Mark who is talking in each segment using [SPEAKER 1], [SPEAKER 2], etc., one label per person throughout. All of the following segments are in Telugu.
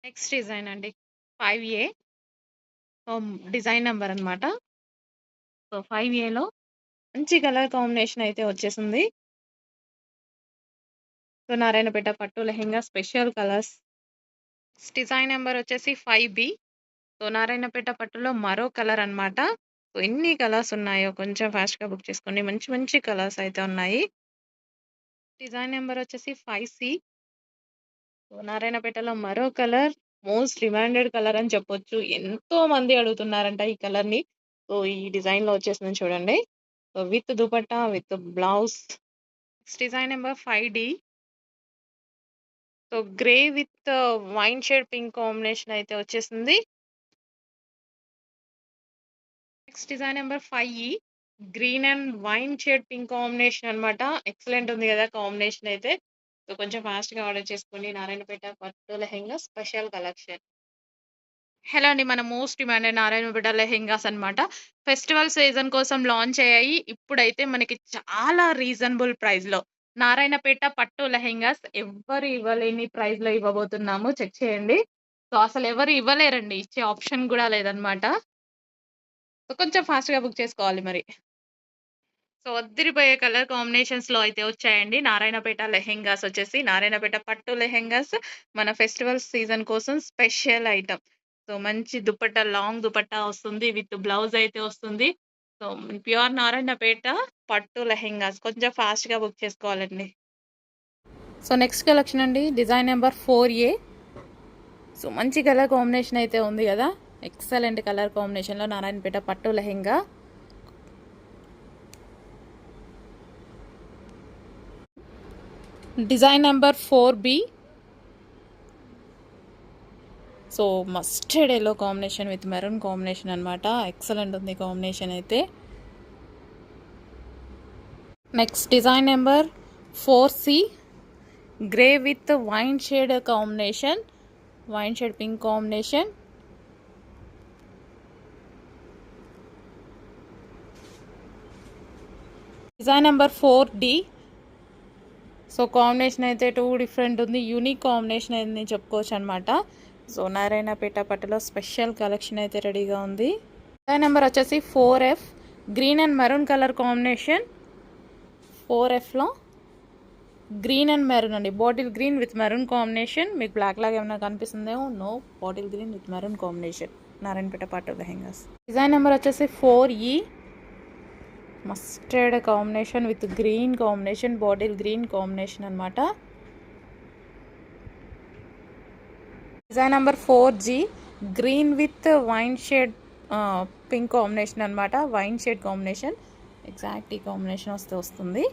[SPEAKER 1] నెక్స్ట్ డిజైన్ అండి. 5A డిజైన్ నంబర్ అన్నమాట. సో, 5Aలో మంచి కలర్ కాంబినేషన్ అయితే వచ్చేసింది. సో, నారాయణపేట పట్టు lehenga special colours. Design number వచ్చేసి 5B. సో, నారాయణపేట పట్టులో మరో కలర్ అన్నమాట. సో, ఎన్ని కలర్స్ ఉన్నాయో కొంచెం ఫాస్ట్‌గా బుక్ చేసుకోండి. మంచి మంచి కలర్స్ అయితే ఉన్నాయి. డిజైన్ నంబర్ వచ్చేసి 5C. సో, నారాయణపేటలో మరో కలర్ మోస్ట్ డిమాండెడ్ కలర్ అని చెప్పొచ్చు. ఎంతో మంది అడుగుతున్నారంట ఈ కలర్‌ని. సో, ఈ డిజైన్‌లో వచ్చేసింది చూడండి. So, with dupatta, with blouse. Design number 5D. So, grey with wine shade pink combination అయితే వచ్చేసింది. Next design number 5E. Green and wine shade pink combination అన్నమాట. ఎక్సలెంట్ ఉంది కదా కాంబినేషన్ అయితే. సో, కొంచెం ఫాస్ట్‌గా ఆర్డర్ చేసుకోండి. నారాయణపేట పట్టు లెహెంగా స్పెషల్ కలెక్షన్. హలో అండి. మన మోస్ట్ డిమాండెడ్ నారాయణపేట లెహెంగాస్ అన్నమాట. ఫెస్టివల్ సీజన్ కోసం లాంచ్ అయ్యాయి. ఇప్పుడైతే మనకి చాలా రీజనబుల్ ప్రైస్‌లో నారాయణపేట పట్టు లెహెంగాస్ ఎవ్వరు ఇవ్వలేని ప్రైస్‌లో ఇవ్వబోతున్నాము. చెక్ చేయండి. సో, అసలు ఎవరు ఇవ్వలేరండి. ఇచ్చే ఆప్షన్ గూడా లేదన్నమాట. సో, కొంచెం ఫాస్ట్‌గా బుక్ చేసుకోవాలి మరి. సో, అద్దిరిపోయే కలర్ కాంబినేషన్స్‌లో అయితే వచ్చాయండి. నారాయణపేట లెహెంగాస్ వచ్చేసి నారాయణపేట పట్టు లెహెంగాస్ మన ఫెస్టివల్ సీజన్ కోసం స్పెషల్ ఐటెమ్. సో, మంచి దుపట్టా లాంగ్ దుపట్టా వస్తుంది. విత్ బ్లౌజ్ అయితే వస్తుంది. సో, ప్యూర్ నారాయణపేట పట్టు లెహెంగాస్ కొంచెం ఫాస్ట్‌గా బుక్ చేసుకోవాలండి. సో, నెక్స్ట్ కలెక్షన్ అండి. Design number 4A. సో, మంచి కలర్ కాంబినేషన్ అయితే ఉంది కదా! ఎక్సలెంట్ కలర్ కాంబినేషన్‌లో నారాయణపేట పట్టు lehenga. Design number 4B. So, mustard yellow combination with maroon combination అన్నమాట. ఎక్సలెంట్ ఉంది కాంబినేషన్ అయితే. Next design number 4C. Grey with wine shade combination. Wine shade pink combination. Design number 4D. So, combination అయితే 2 డిఫరెంట్ ఉంది. యూనిక్ కాంబినేషన్ అని చెప్పుకోవచ్చు అనమాట. సో, నారాయణపేట పట్టులో స్పెషల్ కలెక్షన్ అయితే రెడీగా ఉంది. డిజైన్ నెంబర్ వచ్చేసి 4F. Green and maroon colour combination. 4Fలో గ్రీన్ అండ్ మెరూన్ అండి. Bottle green with maroon combination. మీకు బ్లాక్ లాగా ఏమైనా కనిపిస్తుందేమో. No, bottle green with maroon combination. Narayanpet పట్టు లెహెంగాస్. డిజైన్ నెంబర్ వచ్చేసి 4E. Mustard combination with green combination. Bottle green combination అనమాట. Design number 4G. Green with wine shade pink combination అనమాట. Wine shade combination. ఎగ్జాక్ట్ ఈ కాంబినేషన్ వస్తుంది.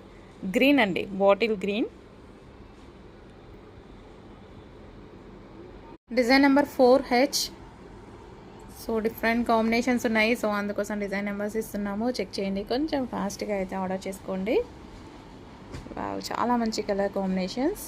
[SPEAKER 1] గ్రీన్ అండి, bottle green. Design number 4H. So, different combinations ఉన్నాయి. సో, అందుకోసం డిజైన్ నెంబర్స్ ఇస్తున్నాము. చెక్ చేయండి. కొంచెం ఫాస్ట్గా అయితే ఆర్డర్ చేసుకోండి. వావ్, చాలా మంచి కలర్ కాంబినేషన్స్.